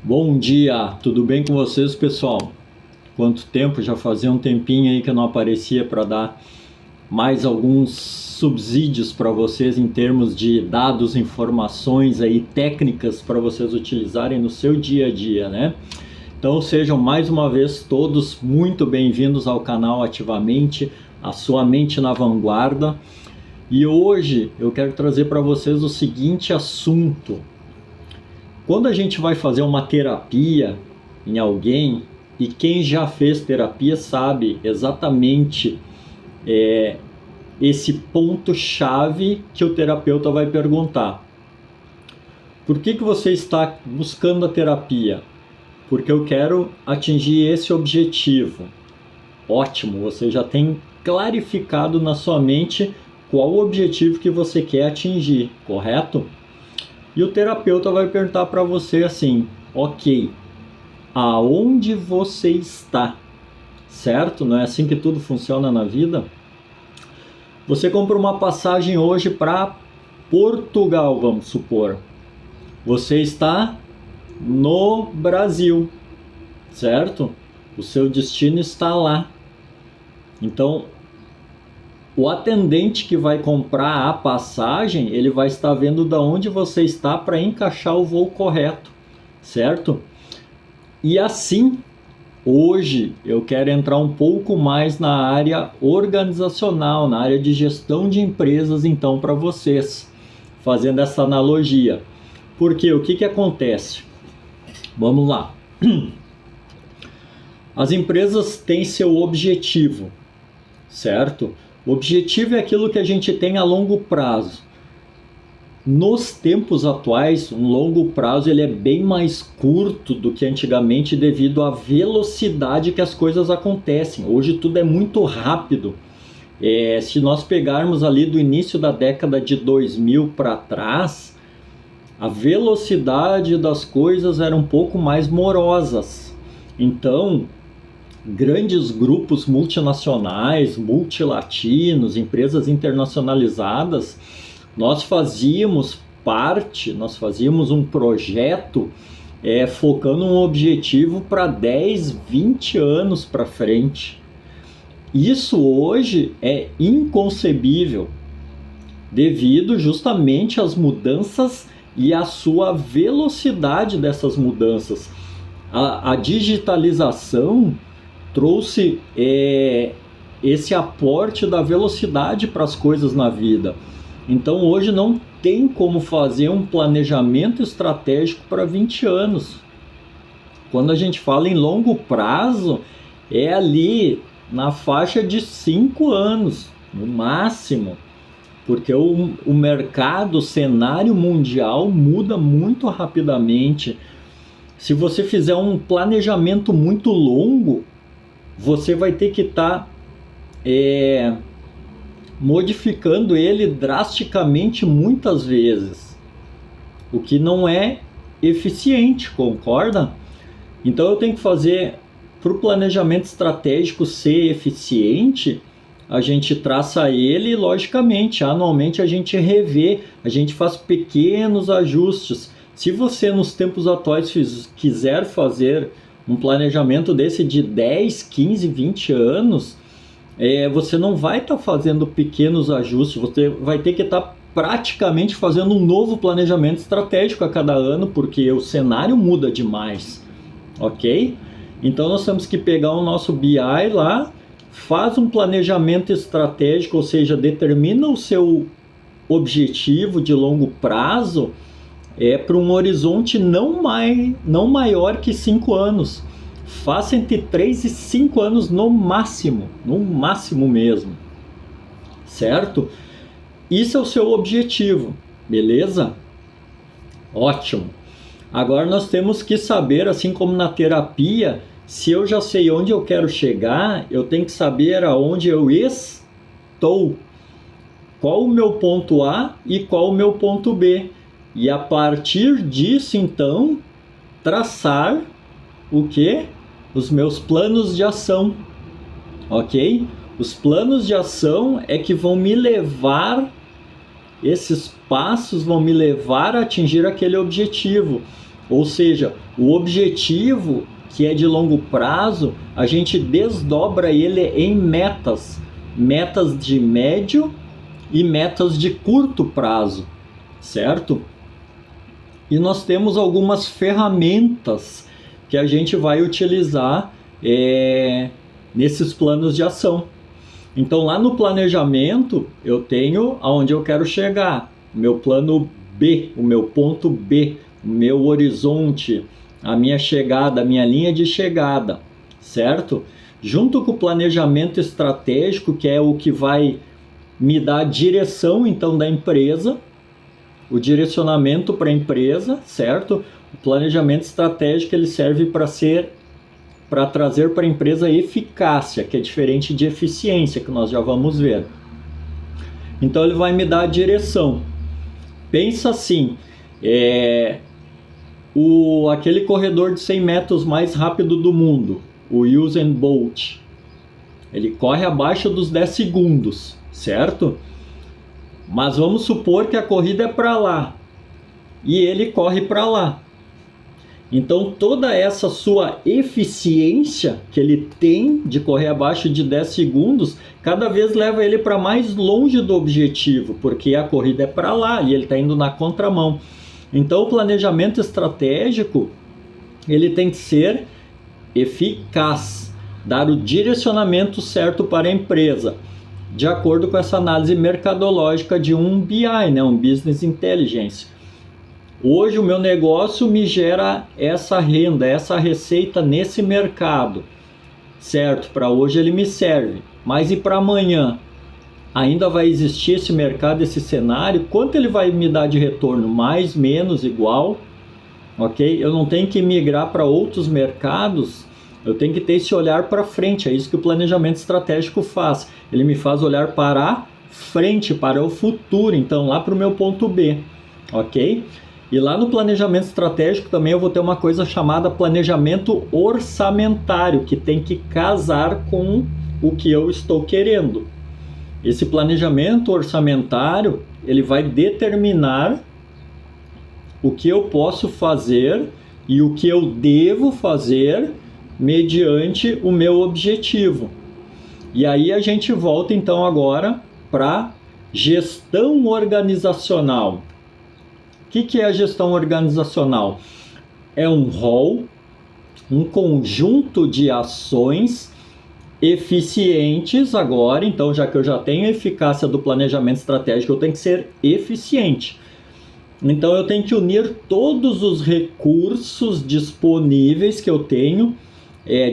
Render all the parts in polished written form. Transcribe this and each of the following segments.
Bom dia, tudo bem com vocês, pessoal? Quanto tempo? Já fazia um tempinho aí que eu não aparecia para dar mais alguns subsídios para vocês em termos de dados, informações aí, técnicas para vocês utilizarem no seu dia a dia, né? Então sejam mais uma vez todos muito bem-vindos ao canal Ativamente, a sua mente na vanguarda. E hoje eu quero trazer para vocês o seguinte assunto. Quando a gente vai fazer uma terapia em alguém, e quem já fez terapia sabe exatamente esse ponto-chave que o terapeuta vai perguntar. Por que você está buscando a terapia? Porque eu quero atingir esse objetivo. Ótimo, você já tem clarificado na sua mente qual o objetivo que você quer atingir, correto? E o terapeuta vai perguntar para você assim, ok, aonde você está? Certo? Não é assim que tudo funciona na vida? Você compra uma passagem hoje para Portugal, vamos supor. Você está no Brasil, certo? O seu destino está lá. Então, o atendente que vai comprar a passagem, ele vai estar vendo de onde você está para encaixar o voo correto, certo? E assim, hoje eu quero entrar um pouco mais na área organizacional, na área de gestão de empresas, então, para vocês, fazendo essa analogia. Porque o que acontece? Vamos lá. As empresas têm seu objetivo, certo? O objetivo é aquilo que a gente tem a longo prazo. Nos tempos atuais, um longo prazo ele é bem mais curto do que antigamente devido à velocidade que as coisas acontecem. Hoje tudo é muito rápido. Se nós pegarmos ali do início da década de 2000 para trás, a velocidade das coisas era um pouco mais morosas. Então, grandes grupos multinacionais, multilatinos, empresas internacionalizadas, nós fazíamos um projeto focando um objetivo para 10, 20 anos para frente. Isso hoje é inconcebível, devido justamente às mudanças e à sua velocidade dessas mudanças. A digitalização trouxe esse aporte da velocidade para as coisas na vida. Então hoje não tem como fazer um planejamento estratégico para 20 anos. Quando a gente fala em longo prazo, é ali na faixa de 5 anos, no máximo. Porque o mercado, o cenário mundial muda muito rapidamente. Se você fizer um planejamento muito longo, você vai ter que estar modificando ele drasticamente muitas vezes, o que não é eficiente, concorda? Então eu tenho que fazer, para o planejamento estratégico ser eficiente, a gente traça ele e logicamente, anualmente a gente revê, a gente faz pequenos ajustes. Se você nos tempos atuais quiser fazer um planejamento desse de 10, 15, 20 anos, você não vai estar fazendo pequenos ajustes, você vai ter que estar praticamente fazendo um novo planejamento estratégico a cada ano, porque o cenário muda demais, ok? Então nós temos que pegar o nosso BI lá, faz um planejamento estratégico, ou seja, determina o seu objetivo de longo prazo, para um horizonte não maior que 5 anos. Faça entre 3 e 5 anos no máximo mesmo, certo? Isso é o seu objetivo, beleza? Ótimo. Agora nós temos que saber, assim como na terapia, se eu já sei onde eu quero chegar, eu tenho que saber aonde eu estou. Qual o meu ponto A e qual o meu ponto B. E a partir disso, então, traçar o quê? Os meus planos de ação, ok? Os planos de ação é que vão me levar, esses passos vão me levar a atingir aquele objetivo. Ou seja, o objetivo que é de longo prazo, a gente desdobra ele em metas, metas de médio e metas de curto prazo, certo? E nós temos algumas ferramentas que a gente vai utilizar nesses planos de ação. Então, lá no planejamento, eu tenho aonde eu quero chegar, meu plano B, o meu ponto B, o meu horizonte, a minha chegada, a minha linha de chegada, certo? Junto com o planejamento estratégico, que é o que vai me dar a direção, então, da empresa, o direcionamento para a empresa, certo? O planejamento estratégico, ele serve para trazer para a empresa eficácia, que é diferente de eficiência, que nós já vamos ver. Então, ele vai me dar a direção. Pensa assim, aquele corredor de 100 metros mais rápido do mundo, o Usain Bolt, ele corre abaixo dos 10 segundos, certo? Mas vamos supor que a corrida é para lá e ele corre para lá. Então, toda essa sua eficiência que ele tem de correr abaixo de 10 segundos, cada vez leva ele para mais longe do objetivo, porque a corrida é para lá e ele está indo na contramão. Então, o planejamento estratégico, ele tem que ser eficaz, dar o direcionamento certo para a empresa, de acordo com essa análise mercadológica de um BI, um Business Intelligence. Hoje o meu negócio me gera essa renda, essa receita nesse mercado, certo? Para hoje ele me serve, mas e para amanhã? Ainda vai existir esse mercado, esse cenário? Quanto ele vai me dar de retorno? Mais, menos, igual? Ok? Eu não tenho que migrar para outros mercados, eu tenho que ter esse olhar para frente. É isso que o planejamento estratégico faz. Ele me faz olhar para frente, para o futuro, então lá para o meu ponto B, ok? E lá no planejamento estratégico também eu vou ter uma coisa chamada planejamento orçamentário, que tem que casar com o que eu estou querendo. Esse planejamento orçamentário, ele vai determinar o que eu posso fazer e o que eu devo fazer mediante o meu objetivo. E aí a gente volta então agora para gestão organizacional. O que é a gestão organizacional? É um rol, um conjunto de ações eficientes agora. Então, já que eu já tenho a eficácia do planejamento estratégico, eu tenho que ser eficiente. Então, eu tenho que unir todos os recursos disponíveis que eu tenho,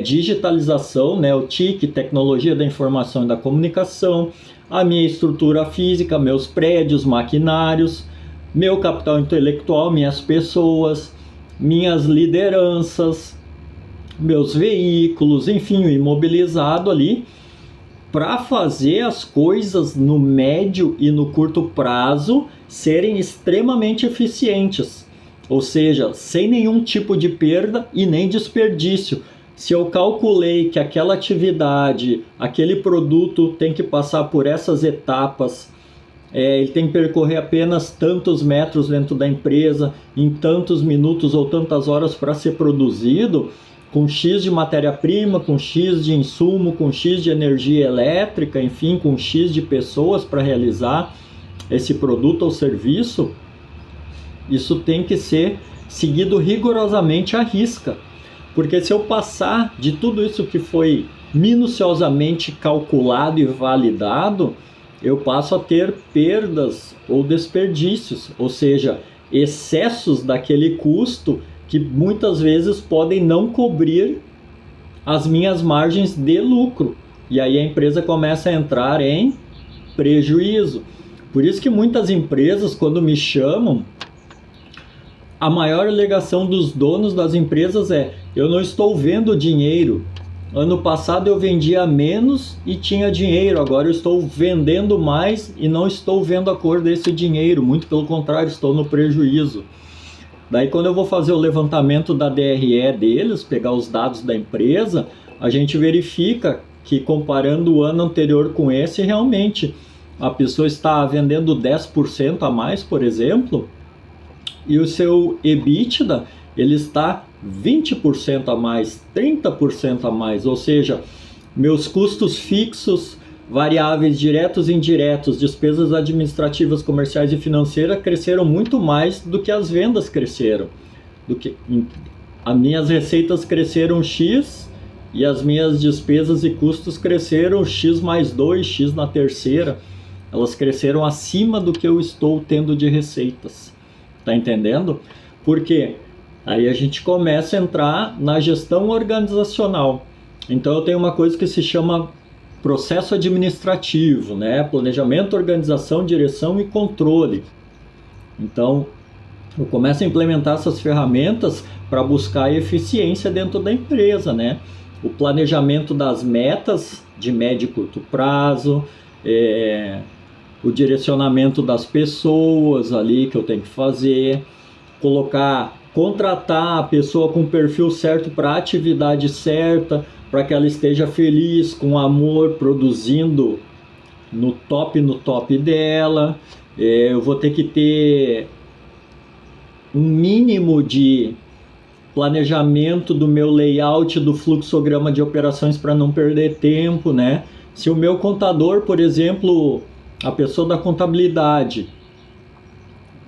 digitalização, o TIC, tecnologia da informação e da comunicação, a minha estrutura física, meus prédios, maquinários, meu capital intelectual, minhas pessoas, minhas lideranças, meus veículos, enfim, o imobilizado ali, para fazer as coisas no médio e no curto prazo serem extremamente eficientes, ou seja, sem nenhum tipo de perda e nem desperdício. Se eu calculei que aquela atividade, aquele produto tem que passar por essas etapas, ele tem que percorrer apenas tantos metros dentro da empresa, em tantos minutos ou tantas horas para ser produzido, com X de matéria-prima, com X de insumo, com X de energia elétrica, enfim, com X de pessoas para realizar esse produto ou serviço, isso tem que ser seguido rigorosamente à risca. Porque se eu passar de tudo isso que foi minuciosamente calculado e validado, eu passo a ter perdas ou desperdícios, ou seja, excessos daquele custo que muitas vezes podem não cobrir as minhas margens de lucro. E aí a empresa começa a entrar em prejuízo. Por isso que muitas empresas, quando me chamam, a maior alegação dos donos das empresas é: eu não estou vendo dinheiro. Ano passado eu vendia menos e tinha dinheiro, agora eu estou vendendo mais e não estou vendo a cor desse dinheiro, muito pelo contrário, estou no prejuízo. Daí quando eu vou fazer o levantamento da DRE deles, pegar os dados da empresa, a gente verifica que comparando o ano anterior com esse, realmente a pessoa está vendendo 10% a mais, por exemplo, e o seu EBITDA ele está 20% a mais, 30% a mais, ou seja, meus custos fixos, variáveis diretos e indiretos, despesas administrativas, comerciais e financeiras cresceram muito mais do que as vendas cresceram. As minhas receitas cresceram X e as minhas despesas e custos cresceram X mais 2, X na terceira. Elas cresceram acima do que eu estou tendo de receitas. Tá entendendo? Por quê? Aí a gente começa a entrar na gestão organizacional. Então eu tenho uma coisa que se chama processo administrativo, né? Planejamento, organização, direção e controle. Então eu começo a implementar essas ferramentas para buscar eficiência dentro da empresa, né? O planejamento das metas de médio e curto prazo, o direcionamento das pessoas ali que eu tenho que fazer, contratar a pessoa com o perfil certo para a atividade certa, para que ela esteja feliz, com amor, produzindo no top dela. Eu vou ter que ter um mínimo de planejamento do meu layout, do fluxograma de operações para não perder tempo, né? Se o meu contador, por exemplo, a pessoa da contabilidade,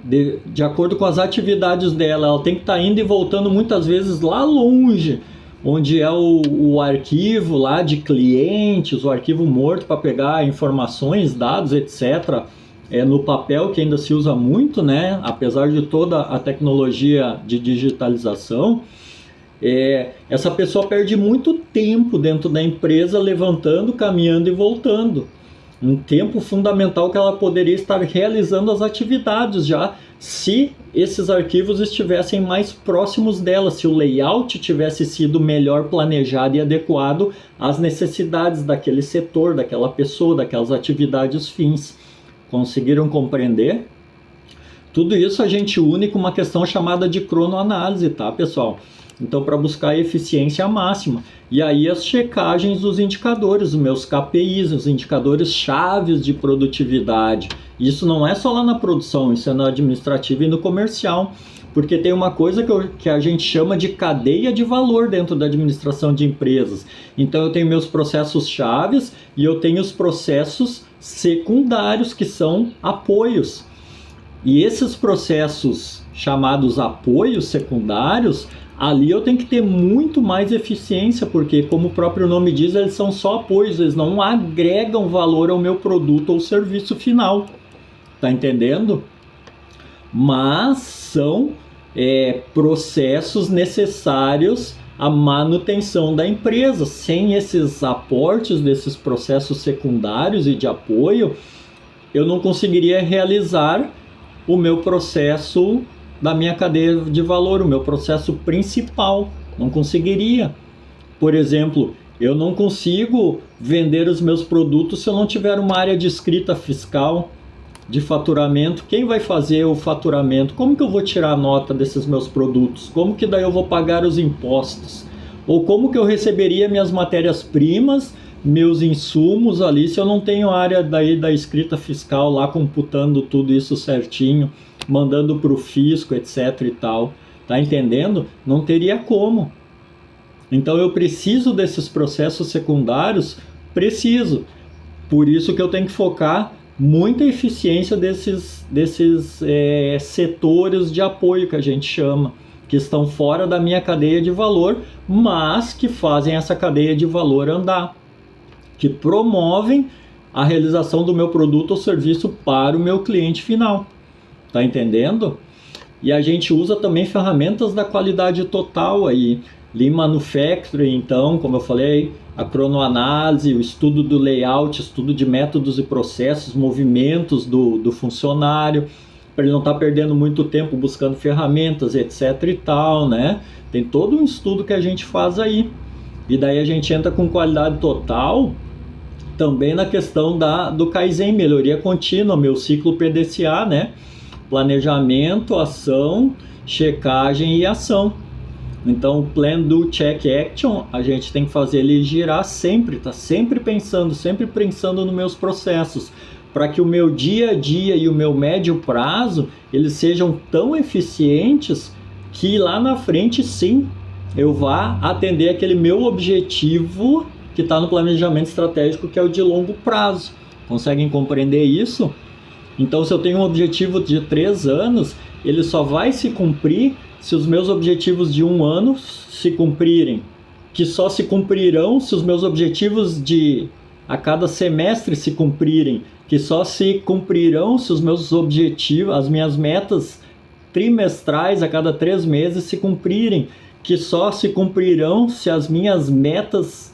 de acordo com as atividades dela, ela tem que estar indo e voltando muitas vezes lá longe, onde é o arquivo lá de clientes, o arquivo morto para pegar informações, dados, etc., no papel, que ainda se usa muito, né? Apesar de toda a tecnologia de digitalização, essa pessoa perde muito tempo dentro da empresa, levantando, caminhando e voltando. Um tempo fundamental que ela poderia estar realizando as atividades já, se esses arquivos estivessem mais próximos dela, se o layout tivesse sido melhor planejado e adequado às necessidades daquele setor, daquela pessoa, daquelas atividades fins. Conseguiram compreender? Tudo isso a gente une com uma questão chamada de cronoanálise, tá, pessoal? Então, para buscar eficiência máxima. E aí as checagens dos indicadores, os meus KPIs, os indicadores chaves de produtividade. Isso não é só lá na produção, isso é no administrativo e no comercial. Porque tem uma coisa que a gente chama de cadeia de valor dentro da administração de empresas. Então, eu tenho meus processos chaves e eu tenho os processos secundários, que são apoios. E esses processos chamados apoios secundários, ali eu tenho que ter muito mais eficiência, porque, como o próprio nome diz, eles são só apoios, eles não agregam valor ao meu produto ou serviço final. Tá entendendo? Mas são processos necessários à manutenção da empresa. Sem esses aportes desses processos secundários e de apoio, eu não conseguiria realizar o meu processo da minha cadeia de valor, o meu processo principal. Não conseguiria. Por exemplo, eu não consigo vender os meus produtos se eu não tiver uma área de escrita fiscal, de faturamento. Quem vai fazer o faturamento? Como que eu vou tirar a nota desses meus produtos? Como que daí eu vou pagar os impostos? Ou como que eu receberia minhas matérias-primas, meus insumos ali, se eu não tenho área daí da escrita fiscal lá computando tudo isso certinho, mandando para o fisco, etc e tal. Tá entendendo? Não teria como. Então eu preciso desses processos secundários, preciso. Por isso que eu tenho que focar muita eficiência desses setores de apoio que a gente chama, que estão fora da minha cadeia de valor, mas que fazem essa cadeia de valor andar, que promovem a realização do meu produto ou serviço para o meu cliente final. Tá entendendo? E a gente usa também ferramentas da qualidade total aí, Lean Manufacturing, então, como eu falei, a cronoanálise, o estudo do layout, estudo de métodos e processos, movimentos do funcionário, para ele não estar perdendo muito tempo buscando ferramentas, etc e tal, né? Tem todo um estudo que a gente faz aí. E daí a gente entra com qualidade total também na questão do Kaizen, melhoria contínua, meu ciclo PDCA, né? Planejamento, ação, checagem e ação. Então, o Plan, Do, Check, Action, a gente tem que fazer ele girar sempre, tá sempre pensando nos meus processos, para que o meu dia a dia e o meu médio prazo, eles sejam tão eficientes que lá na frente, sim, eu vá atender aquele meu objetivo que está no planejamento estratégico, que é o de longo prazo. Conseguem compreender isso? Então, se eu tenho um objetivo de 3 anos, ele só vai se cumprir se os meus objetivos de 1 ano se cumprirem, que só se cumprirão se os meus objetivos de a cada semestre se cumprirem, que só se cumprirão se os meus objetivos, as minhas metas trimestrais a cada 3 meses se cumprirem, que só se cumprirão se as minhas metas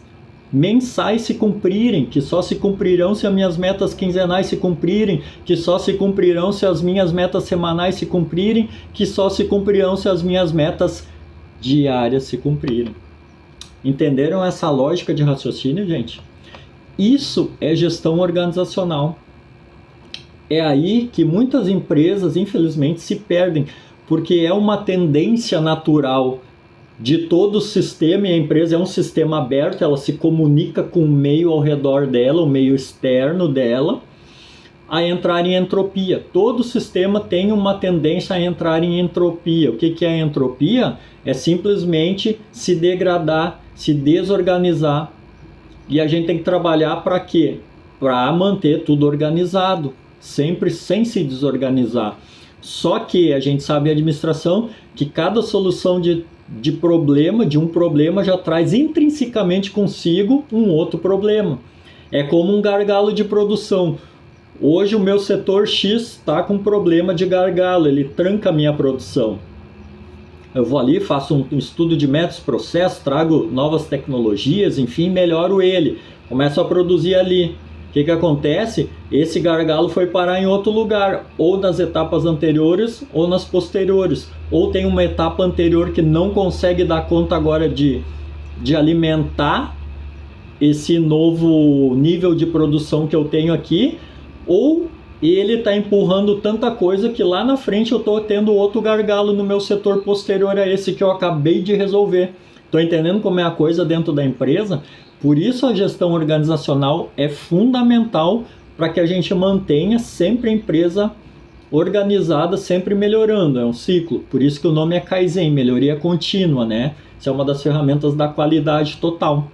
mensais se cumprirem, que só se cumprirão se as minhas metas quinzenais se cumprirem, que só se cumprirão se as minhas metas semanais se cumprirem, que só se cumprirão se as minhas metas diárias se cumprirem. Entenderam essa lógica de raciocínio, gente? Isso é gestão organizacional. É aí que muitas empresas, infelizmente, se perdem, porque é uma tendência natural de todo o sistema, e a empresa é um sistema aberto, ela se comunica com o meio ao redor dela, o meio externo dela, a entrar em entropia. Todo sistema tem uma tendência a entrar em entropia. O que é a entropia? É simplesmente se degradar, se desorganizar. E a gente tem que trabalhar para quê? Para manter tudo organizado, sempre sem se desorganizar. Só que a gente sabe, a administração, que cada solução de um problema já traz intrinsecamente consigo um outro problema. É como um gargalo de produção. Hoje o meu setor X está com problema de gargalo, ele tranca a minha produção. Eu vou ali, faço um estudo de métodos, processos, trago novas tecnologias, enfim, melhoro ele. Começo a produzir ali. O que acontece? Esse gargalo foi parar em outro lugar, ou nas etapas anteriores ou nas posteriores. Ou tem uma etapa anterior que não consegue dar conta agora de alimentar esse novo nível de produção que eu tenho aqui, ou ele está empurrando tanta coisa que lá na frente eu estou tendo outro gargalo no meu setor posterior a esse que eu acabei de resolver. Estou entendendo como é a coisa dentro da empresa? Por isso a gestão organizacional é fundamental para que a gente mantenha sempre a empresa organizada, sempre melhorando. É um ciclo. Por isso que o nome é Kaizen, melhoria contínua, né? Isso é uma das ferramentas da qualidade total.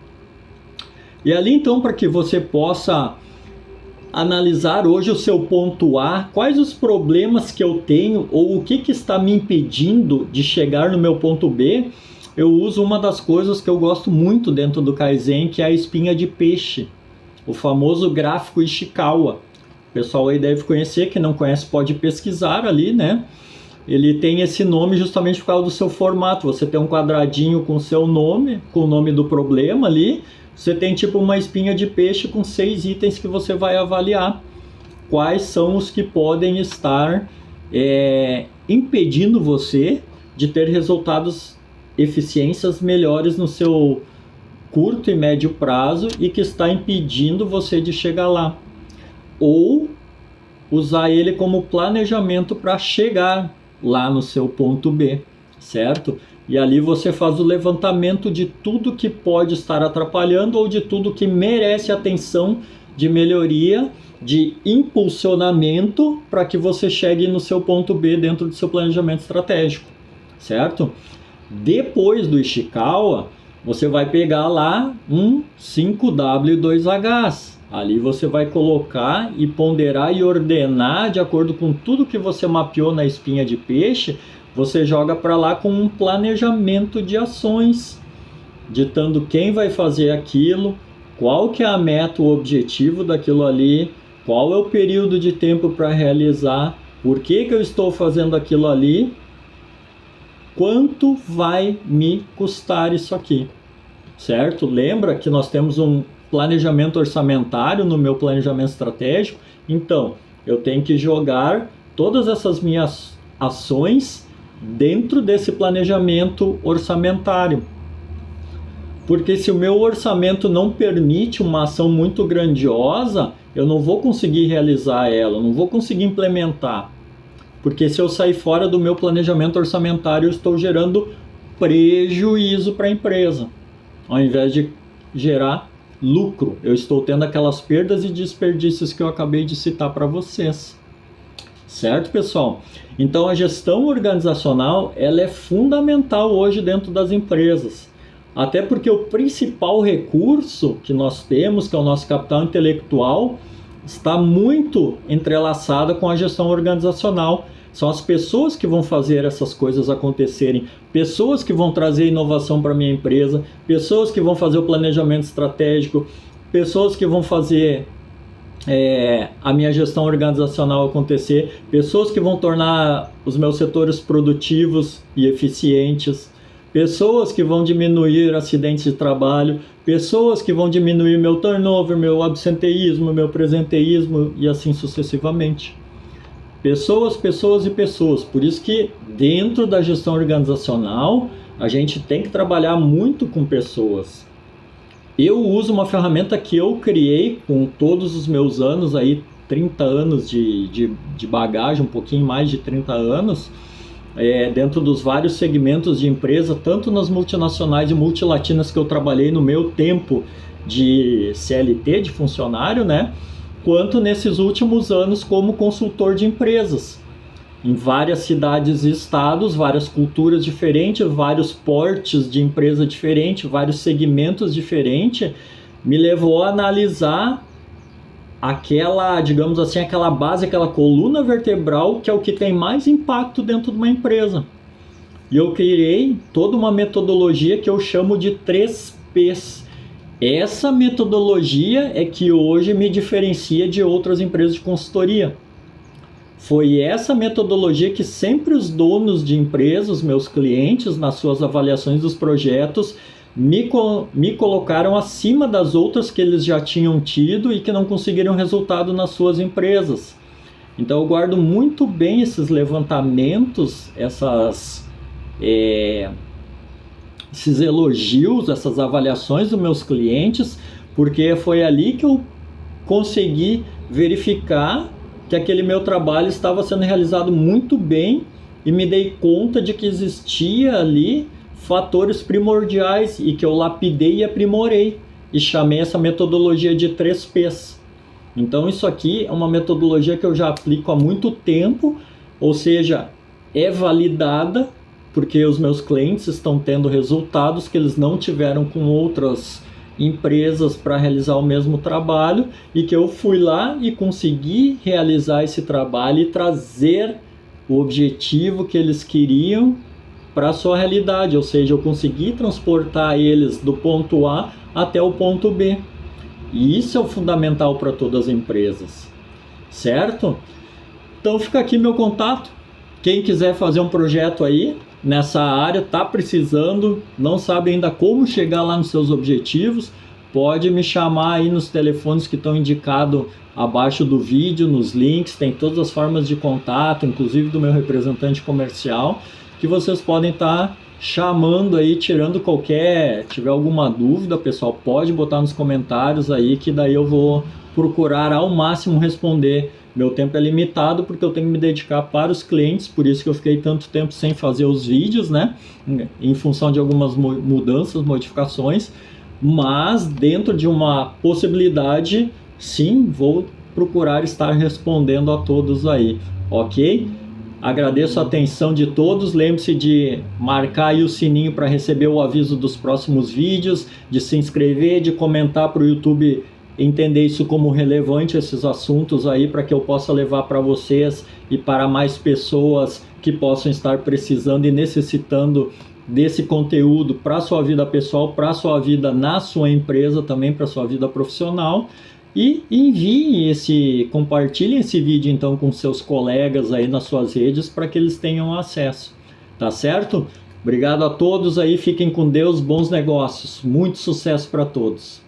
E ali então, para que você possa analisar hoje o seu ponto A, quais os problemas que eu tenho ou o que está me impedindo de chegar no meu ponto B, eu uso uma das coisas que eu gosto muito dentro do Kaizen, que é a espinha de peixe, o famoso gráfico Ishikawa. O pessoal aí deve conhecer, quem não conhece pode pesquisar ali, né? Ele tem esse nome justamente por causa do seu formato. Você tem um quadradinho com o seu nome, com o nome do problema ali. Você tem tipo uma espinha de peixe com 6 itens que você vai avaliar. Quais são os que podem estar impedindo você de ter resultados, eficiências melhores no seu curto e médio prazo e que está impedindo você de chegar lá. Ou usar ele como planejamento para chegar lá no seu ponto B, certo? E ali você faz o levantamento de tudo que pode estar atrapalhando ou de tudo que merece atenção de melhoria, de impulsionamento para que você chegue no seu ponto B dentro do seu planejamento estratégico, certo? Depois do Ishikawa, você vai pegar lá um 5W2Hs. Ali você vai colocar e ponderar e ordenar de acordo com tudo que você mapeou na espinha de peixe. Você joga para lá com um planejamento de ações, ditando quem vai fazer aquilo, qual que é a meta, o objetivo daquilo ali, qual é o período de tempo para realizar, por que eu estou fazendo aquilo ali, quanto vai me custar isso aqui, certo? Lembra que nós temos um planejamento orçamentário no meu planejamento estratégico? Então, eu tenho que jogar todas essas minhas ações dentro desse planejamento orçamentário. Porque se o meu orçamento não permite uma ação muito grandiosa, eu não vou conseguir realizar ela, não vou conseguir implementar. Porque se eu sair fora do meu planejamento orçamentário, eu estou gerando prejuízo para a empresa. Ao invés de gerar lucro, eu estou tendo aquelas perdas e desperdícios que eu acabei de citar para vocês. Certo, pessoal? Então a gestão organizacional ela é fundamental hoje dentro das empresas. Até porque o principal recurso que nós temos, que é o nosso capital intelectual, está muito entrelaçado com a gestão organizacional. São as pessoas que vão fazer essas coisas acontecerem, pessoas que vão trazer inovação para a minha empresa, pessoas que vão fazer o planejamento estratégico, pessoas que vão fazer a minha gestão organizacional acontecer, pessoas que vão tornar os meus setores produtivos e eficientes, pessoas que vão diminuir acidentes de trabalho, pessoas que vão diminuir meu turnover, meu absenteísmo, meu presenteísmo e assim sucessivamente. Pessoas, pessoas e pessoas. Por isso que dentro da gestão organizacional a gente tem que trabalhar muito com pessoas. Eu uso uma ferramenta que eu criei com todos os meus anos, aí 30 anos de bagagem, um pouquinho mais de 30 anos, dentro dos vários segmentos de empresa, tanto nas multinacionais e multilatinas que eu trabalhei no meu tempo de CLT, de funcionário, né? Quanto nesses últimos anos como consultor de empresas. Em várias cidades e estados, várias culturas diferentes, vários portes de empresa diferentes, vários segmentos diferentes, me levou a analisar aquela, digamos assim, aquela base, aquela coluna vertebral que é o que tem mais impacto dentro de uma empresa. E eu criei toda uma metodologia que eu chamo de 3Ps. Essa metodologia é que hoje me diferencia de outras empresas de consultoria. Foi essa metodologia que sempre os donos de empresas, meus clientes, nas suas avaliações dos projetos, me colocaram acima das outras que eles já tinham tido e que não conseguiram resultado nas suas empresas. Então eu guardo muito bem esses levantamentos, esses elogios, essas avaliações dos meus clientes, porque foi ali que eu consegui verificar que aquele meu trabalho estava sendo realizado muito bem e me dei conta de que existia ali fatores primordiais e que eu lapidei e aprimorei e chamei essa metodologia de 3Ps. Então isso aqui é uma metodologia que eu já aplico há muito tempo, ou seja, é validada porque os meus clientes estão tendo resultados que eles não tiveram com outras empresas para realizar o mesmo trabalho e que eu fui lá e consegui realizar esse trabalho e trazer o objetivo que eles queriam para a sua realidade, ou seja, eu consegui transportar eles do ponto A até o ponto B. E isso é o fundamental para todas as empresas, certo? Então fica aqui meu contato. Quem quiser fazer um projeto aí nessa área, está precisando, não sabe ainda como chegar lá nos seus objetivos, pode me chamar aí nos telefones que estão indicados abaixo do vídeo, nos links, tem todas as formas de contato, inclusive do meu representante comercial, que vocês podem estar chamando aí, tirando tiver alguma dúvida, pessoal, pode botar nos comentários aí, que daí eu vou procurar ao máximo responder. Meu tempo é limitado porque eu tenho que me dedicar para os clientes, por isso que eu fiquei tanto tempo sem fazer os vídeos, né? Em função de algumas mudanças, modificações, mas dentro de uma possibilidade, sim, vou procurar estar respondendo a todos aí, ok? Agradeço a atenção de todos, lembre-se de marcar aí o sininho para receber o aviso dos próximos vídeos, de se inscrever, de comentar para o YouTube entender isso como relevante, esses assuntos aí, para que eu possa levar para vocês e para mais pessoas que possam estar precisando e necessitando desse conteúdo para a sua vida pessoal, para a sua vida na sua empresa, também para a sua vida profissional. E compartilhem esse vídeo então com seus colegas aí nas suas redes para que eles tenham acesso, tá certo? Obrigado a todos aí, fiquem com Deus, bons negócios, muito sucesso para todos.